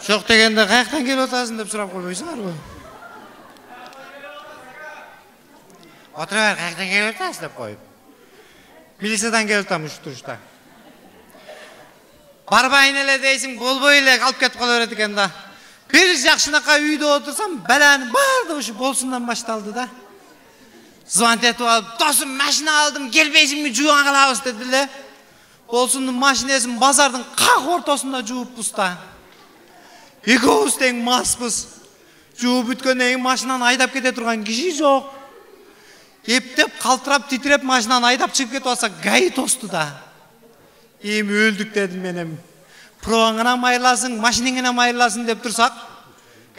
Жоқ дегенде қаяқтан келіп отырсың деп сұрап қоймайсыңар ғой. Отыра бер, қаяқтан келіп отырсың деп қойып. Милициядан келіп отырмын тұрышта. Барбайын эле дейсің, болбой эле алып кетіп кала берет экен да. Бир жакшынакай үйдө отурсам, баланын баардыгы ушу болсундан башталды да. Звонок этип алып, "Досум, машина алдым, келбейсиңби, жууган калабыз" деди эле. Болсундун машинесин базардын как ортосунда жууппуз да. Экөөбүз тең маспыз. Жууп бүткөндөн кийин машинаны айдап кете турган киши жок. Эптеп, калтырап, титиреп машинаны айдап чыгып кетип алса, ГАИ тосту да. Эми өлдүк дедим мен. Проваңынан майырласың, машинеңнен майырласың деп турсак,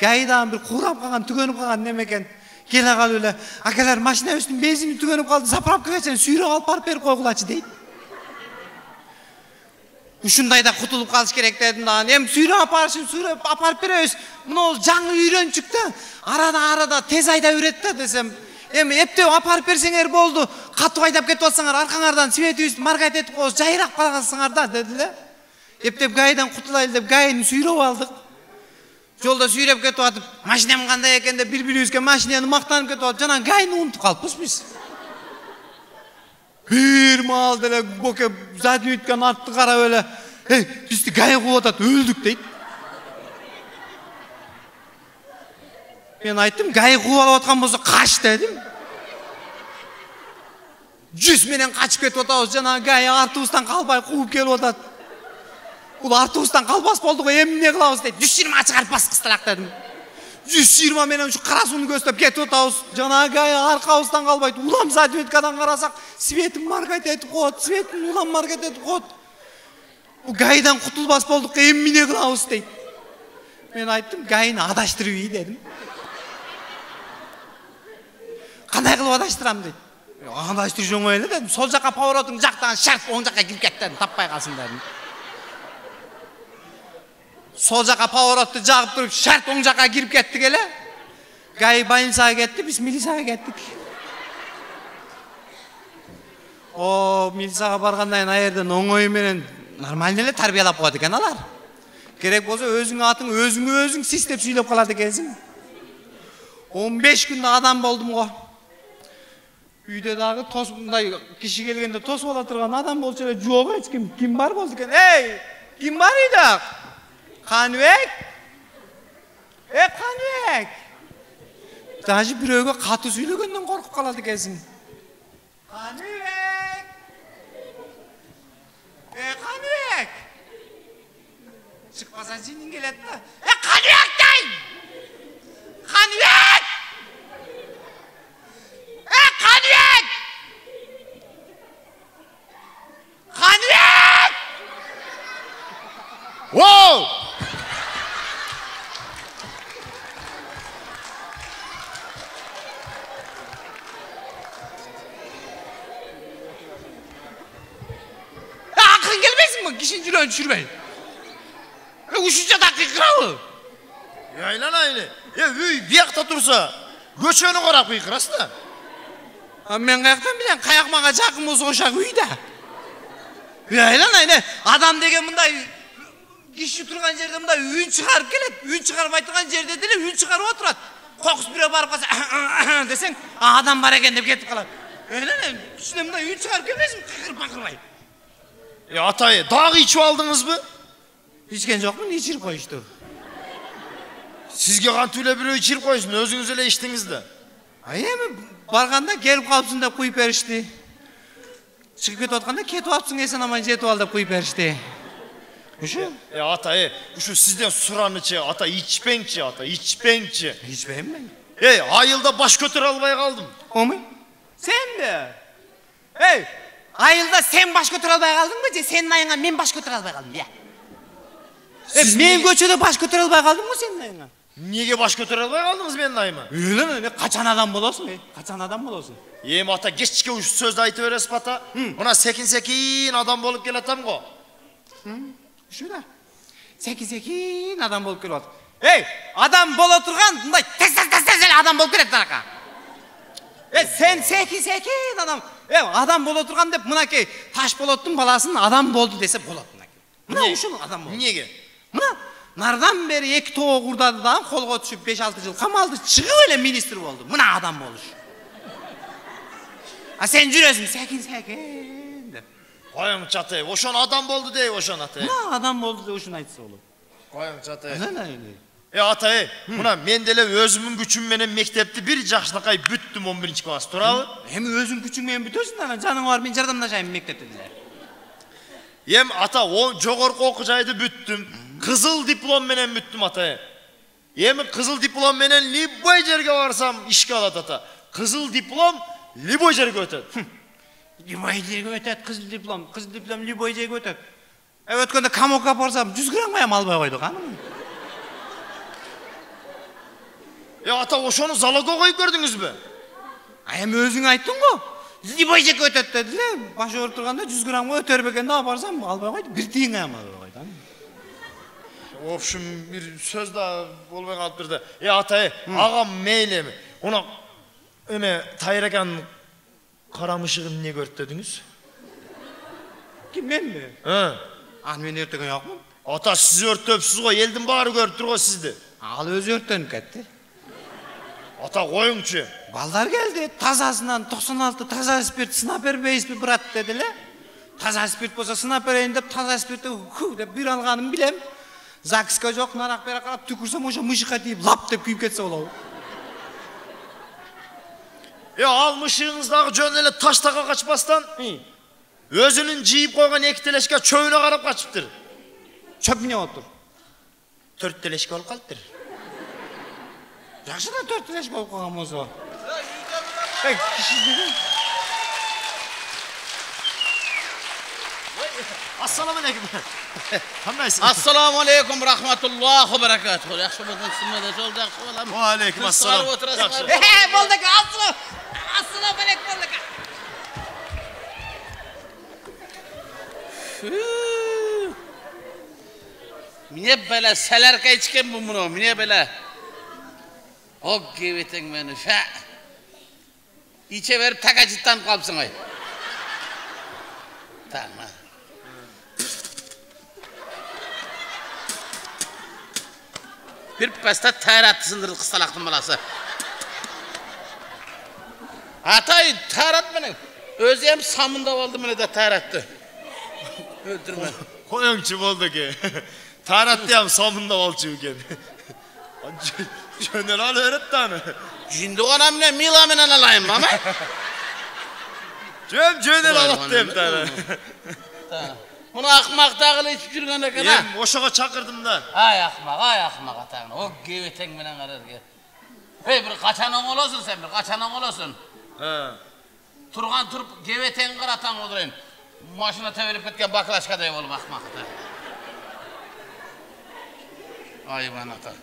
ГАИдан бир курап калган, түгөнүп калган неме экен. Келе калып эле, "Акалар, машинабыздын бензини түгөнүп калды, заправкага чейин сүйрөп алып барып берип койгулачы" дейт. Ушундайда кутулуп калыш керек дедим да. Эми сүйрөп апарып беребиз. Мына жаңы үйрөнчүк да. Арада тез айдап үйрөт да десем. Эми эптеп апарып берсеңер болду. Катуу айдап кетип атсаңар, аркаңардан светибизди маркайт этип коебуз, жайрап калгансыңар да деди эле. Эптеп ГАИдан кутулайлы деп ГАИни сүйрөп алдык. Жолдо сүйрөп кетип атып, машинам кандай экен деп бири-бирибизге машинаны мактанып кетип атып, жана ГАИни унутуп калыппыз биз. Бир маал деле боке задний үйткөн артты карап эле, "Эй, бизди ГАИ кууп атат, өлдүк" дейт. Мен айттым, "ГАИ кууп алып аткан болсо кач" дедим. 100 менен качып кетип атабыз, жана ГАИ артыбыздан калбай кууп келип атат. Бул артыбыздан калбас болду го, эми эмне кылабыз дейт. 120 чыгарып баскыстырак дедим. 120 менен ушу кара сууну көздөп кетип атабыз. Жана ГАИ аркабыздан калбайт. Улам задвиткадан карасак, светин маркайт этип коет, светин улам маркайт этип коет. Бул ГАИдан кутулбас болдук, эми эмне кылабыз дейт. Мен айттым, "ГАИни адаштырып ий" дедим. "Кандай кылып адаштырам" дейт. "Адаштырыш оңой эле" дедим. "Сол жакка поворотуң жактан шарп оң жакка кирип кет" дедим, "таппай калсын" дедим. Сол жака поворотты жагып туруп, шарт оң жака кирип кеттик эле. ГАИ больницага кетти, биз милицияга кеттик. Милицияга баргандан кийин а жерден оңой менен нормально эле тарбиялап коет экен алар. Керек болсо өзүңүн атың өзүң систеп сүйлөп калат экенсиң. 15 күндө адам болдум го. Үйдө дагы мындай киши келгенде тосуп ала турган адам болчу эле жок эч ким. Ким бар болду экен? "Эй, ким бар үйдө? Каныбек? Каныбек?" Даже бирөөгө катуу сүйлөгөндөн коркуп калат экенсиң. "Каныбек? Каныбек?" Чыкпаса жинин келет да. "Каныбек дейм! Каныбек! Каныбек! Каныбек!" Воу! Акырын келбейсиңби? Кишинин жүрөгүн түшүрбөй. Ушунча да кыйкырабы? Айланайын. Үй биякта турса, көчөнү карап кыйкырасың да. Мен каяктан билем, каяк мага жакын болсо ошак үйдө. Айланайын. Адам деген мындай киши турган жерде мындай үн чыгарып келет. Үн чыгарбай турган жерде деле үн чыгарып отурат. Кокус бирөө барып калса, десең, адам бар экен деп кетип калат. Кичине мындай үн чыгарып келбейсиңби? Кыйкырып бакырбай. Атай, дагы ичип алдыңызбы? Ичкен жокмун, ичирип коюшту. Сизге кантип эле бирөө ичирип койсун, өзүңүз эле иштиңиз да. Эми барганда келип калыпсың деп куюп беришти. Чыгып кетип атканда кетип алыпсың, эсен аман жетип ал деп куюп беришти. Ушу? Атай, ушу сизден суранычы, ата ичпеңчи, ата ичпеңчи. Ичпейм мен. Айылда баш көтөрө албай калдым. Омой? Сен де? Айылда сен баш көтөрө албай калдыңбы же сенин айыңа мен баш көтөрө албай калдым? Мен көчөдө баш көтөрө албай калдымбы сенин айыңа? Неге баш көтөрө албай калдыңыз менин айыма? Качан адам болосуң? Качан адам болосуң? Эми ата кечке ушу сөздү айтып бересиз ата? Мына секин адам болуп келатам го. Ушу да. Секин адам болуп келип атат. Адам боло турган мындай тез адам болуп келет арака. Сен секин адам. Адам боло турган деп мынакей Таш болоттун баласын адам болду десе болот мынакей. Мына ушул адам болду. Неге? Мына Нардан бeri 2 тоо курдады да, колго түшүп 5-6 жыл камалды, чыгып эле министр болду. Мына адам болуш. А сен жүрөсүң секин деп. Коюңчу атай, ошон адам болду дей, ошон атай. Мына адам болду деп ушуну айтса болот. Коюңчу атай. Атай, мына мен деле өзүмүн күчүм менен мектепти бир жакшынакай бүттүм 11-класс, туурабы? Эми өзүң күчүң менен бүтөсүң да, жаның бар, мен жардамдашайын мектепте деле. Ата, жогорку окуу жайды бүттүм. Кызыл диплом менен бүттүм атай. Эми кызыл диплом менен любой жерге барсам ишке алат ата. Кызыл диплом любой жерге өтөт. Любой жерге өтөт кызыл диплом любой жерге өтөт. Өткөндө камокко барсам 100 грамм коям албай койду, каным. Ата, ошону залого коюп көрдүңүзбү? Эми өзүң айттың го. Любой жерге өтөт деди эле. Баш ооруп турганда 100 граммга өтөр бекен да, барсам албай койду. Бир тиын коям албай койду. В общем, бир сөз да болбой калыптыр да. Атай, агам мейли эми. Уна эме Тайракан карамышыгын эмне өрттөдүңүз? Ким, менби? Мен өрттөгөн жокмун. Ата, сиз өрттөпсүз го, элдин баары көрүп тур го сизди. Ал өзү өрттөнүп кетти. Ата, коюңчу. Балдар келди, тазасынан 96 таза спирт сынап бербейсизби, брат деди эле. Таза спирт болсо сынап берейин деп, таза спиртти деп бир алганын билем. Закиска жок, нарак бера карап түкүрсөм, ошо мышыкка тийип лап деп күйүп кетсе болобу. Ал мышыгыңыз дагы жөн эле таштакка качпастан, өзүнүн жийип койгон 2 телешке чөбүнө карап качыптыр. Чөп эмне болуптур? 4 телешке болуп калыптыр. Жакшы да 4 телешке болуп калган болсо. Assalamu alaikum. Kandaysiz? Assalamu alaikum rahmatullohi va barakatuh. Yaxshi bo'lsizmi? Jol yaxshi bo'ladimi? Va alaykum assalom. Bo'ldi aka, assalomu alaykum bo'ldi aka. Mine böyle selerka içken bu bunu, mine böyle. O gevetin beni, İçe verip takacıttan kalpsın ay. Tamam. Bir pasta tayar attısındır kısalaktın balası. Atay tayar at benim. Özlem samında oldu beni de tayar attı. Öldürme. Koyunçu oldu ki. Tayar attı ya samında oldu ki. Jönel al öğretti onu. Şimdi onam ne milaminen alayım ama. Jönel al attı hem tane. Bunu akmak dağılı içip yürüyen eken ha. Oşağa çakırdım da. Ay akmak atağını. O geveten bile karar ki. Hey bir kaçanan olasın sen bir kaçanan olasın. Turgan turup geveten karatan olurayın. Maşına tevelip etken baklaşka deyip olup akmak atağını. Ay bana atar.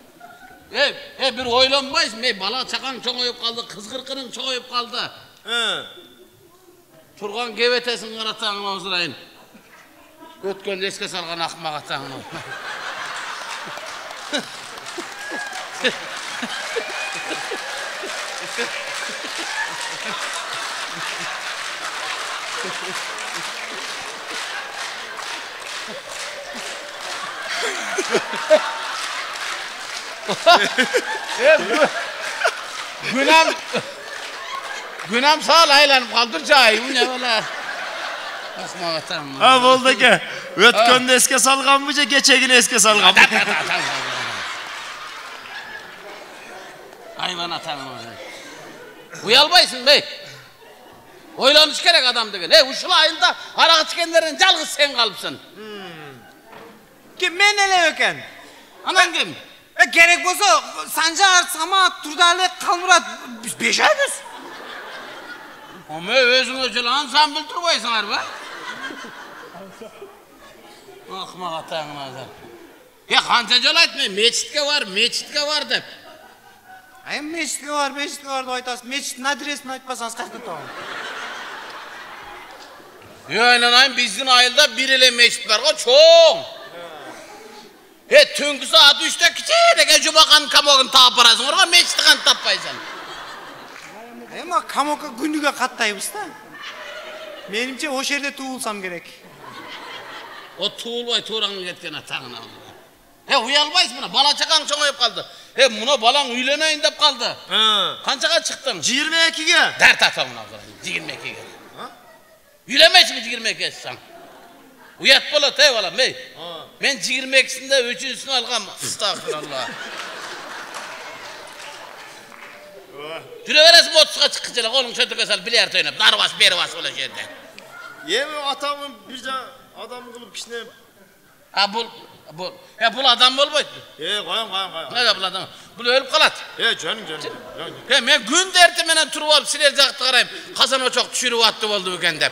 Hey bir oylanmayız. Hey bala çakan çok oyup kaldı. Kız kırkının çok oyup kaldı. Turgan gevetesin karatan olurayın. Ötkön eske salgan akmak atağını. Günam sağ ol aylanıp kaldır çayı. Bu ne öyle? Akmak atağını. Ha oldu ki. Ötkönde eske salgan mıca geçegin eske salgan mı? Hayvan atağını. Uyalbaysın bey. Oylanış gerek adam degen. Hey uşul ayında arak içkenlerin calgız sen kalıpsın. Kim men ele öken? Anan kim? Gerek bolsa Sancar, Samat, Turdalı, Kalmurat biz 5 ayız. Ama özün öcüle ansambl turbaysınlar be. Akmak atağını adam. Ya kanca jol aytmayın, meçitke var dep. Ay meçitke var da aytasın. Meçitin adresini aytpasanız kaçta tamam. Ya inanayım bizden ayılda bir ile meçit var, o çoğun. Tünkü saat 3'te kiçiğine Cumakan kamogun tapırasın, orada meçiti kan tappaysın. Ama kamokka günlüge kattayız da. Menimce o şerde tuğulsam gerek. O tuğulbay tuğranı getken atağını aldı. Uyalmayız buna. Bala çakan çoğayıp kaldı. Buna balan uyleneyim deyip kaldı. Kançaga çıktın? 22'ge. Dert atam buna. 22'ge. Uylemeysin mi 22'ge sen? Uyat bola tey balam bey. Ben 22'sinde üçüncüsünü algam. Estağfurullah. Şuraya veresin 30'a çıkıcılık. Oğlum çötük esal bilyart oynayıp. Narvas bervas olacak yerde. Yemi atamın bir adam kılıp kişine... Bul adam olmaydı. Koyam. Ne bul adam? Bul ölüp kalat. Canım. Ben gün dertimenen turup alıp siler jaktı qarayım. Kazan o çok düşürüp attı oldu bugün dep.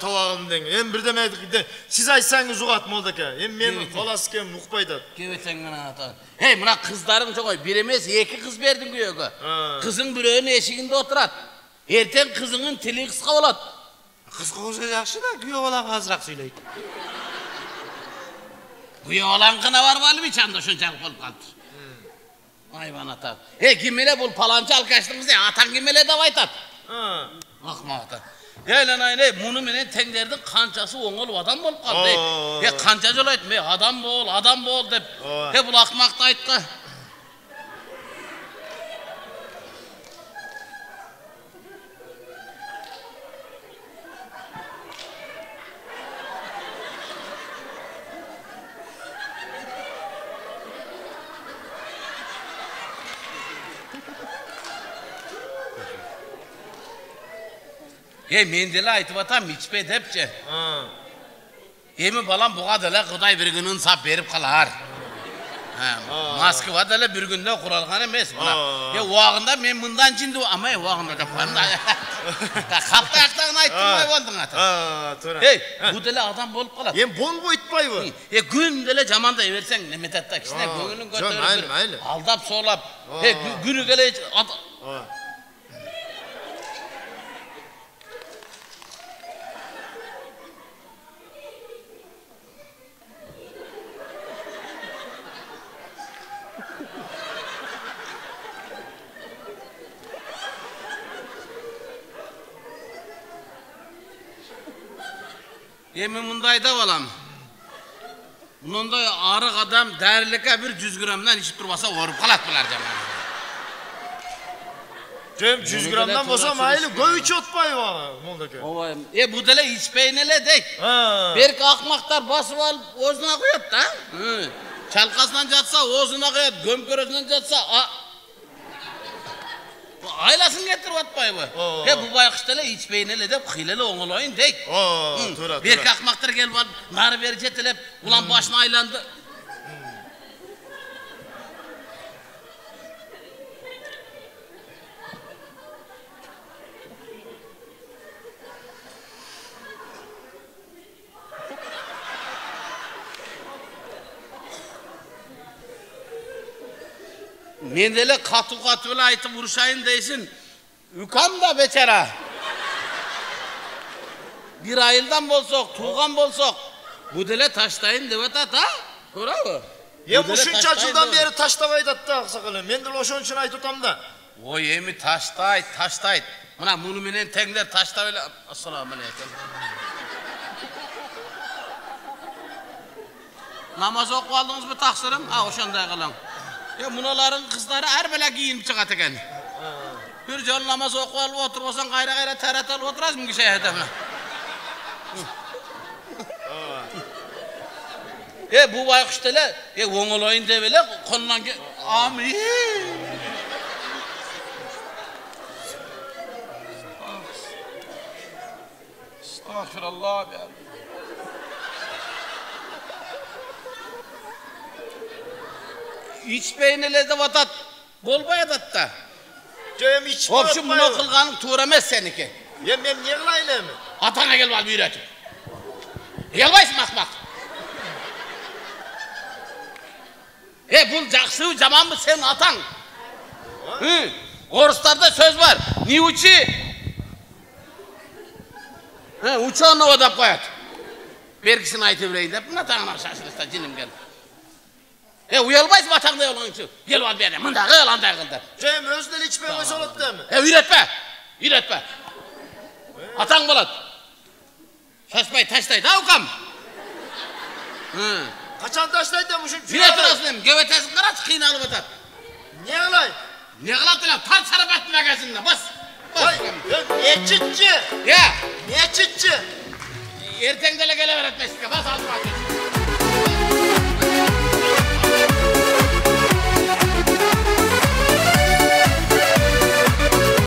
Tavağım den. Hem bir de siz aytsanız ugat moldaka. Hem men kalasken ukpaydı. Gebeten mena ata. Mına kızların çok bir emes iki kız verdin güyoga. Kızın biröğünün eşiginde oturat. Erten kızının tili kıska bolat. Kızga bolsa yaxşı da, güyo bolan azırak söyleydi. Güyo olan kına var balı bir çanda şunçalık olup kaldır. Ayvan ata. Kimile bul palanca alkaçtınız ya, atan kimile davaytat. Akma ata. Lan aynı, bunu menen tenglerdin kançası oğul adam bolup kaldı. Kançacı olaydı, adam bol dep. Bu akmakta aytka. Mendele aytıp atam içpe depçe. Balam buğa dele Kuday bir günün sap berip kalar. Moskva dele bir günde kuralgan emes buna. Oağında men bundan cindi ama oağında da banda. Kapta ayaktan aytmay boldun ata. Bu dele adam bolup kalat. Bol boyutpay bu. Gün dele jamanda eversen nemet atta kişine göngünün götürüp aldap solap. Günü gele Mundayda balam. Bunday arık adam dərlikə bir 100 gramdan içip durbasa orup kalat bular Cem 100 gramdan bolsa maylı göğüç otpay var moldaka. Bu dele içpeynele dek. Berk akmaktar basıp alıp ozuna koyat da. Çalkasından jatsa ozuna koyat, gömköresinden jatsa aylasın getirip atpay bu. Bu baykuş dele içpeynele dep hileli oğulayın dek. Berk akmaktar gelip alıp narı beri jetelep ulan başına aylandı. Mendele katı bile aytıp vuruşayın deysin. Ükam da beçara. Bir ayıldan bolsok, tuğan bolsok. Bu dele taştayın devet at ha? Kora mı? Bu şunca yıldan beri taştavaydı attı aksakalım. Mendele o şun için ayt tutam da. O yemi taştayt. Buna bunu menen tengler taştayla. Assalamu aleykum. Namaz oku aldınız mı taksırım? O şunday kılın. Bunaların kızları her bela giyinip çıkat eken. Bir jol namaz oku alıp oturmasan gayra tarat alıp oturaz mı ki şehirde buna? Bu baykuş dele, oğulayın devele, konulan ki, amin. Estağfirullah abi. İçpeynele de vatat, bolbaya datta. Cem içpe Hopşun bunu kılganın tuğramez seniki. Ben niye kılayla mı? Atana gel bal bir üretim. Gelmeyiz makmak. Bu jaksı zaman mı sen atan? Oruslarda söz var. Ni uçi? Uçağını odap koyat. Berkisini ayıtı bireyim de. Buna tağına şaşırırsa cinim gel. Uyalmayız batağında yolun için. Gel var beni. Mındağı yalan dağıldı. Cem özden içmeye solut değil mi? Üretme. Atan bulat. Şaşmay taştay da ukam. Kaçan taşlaydı muşum? Mine turasın, gövetesini karat, kıynalıp atar. Ne alay? Ne kılattın lan? Tar sarıbat magazinde, bas. Vay, ne çıtçı? Ya, Ne çıtçı? erten dele gele öğretmesin, bas aldım atın.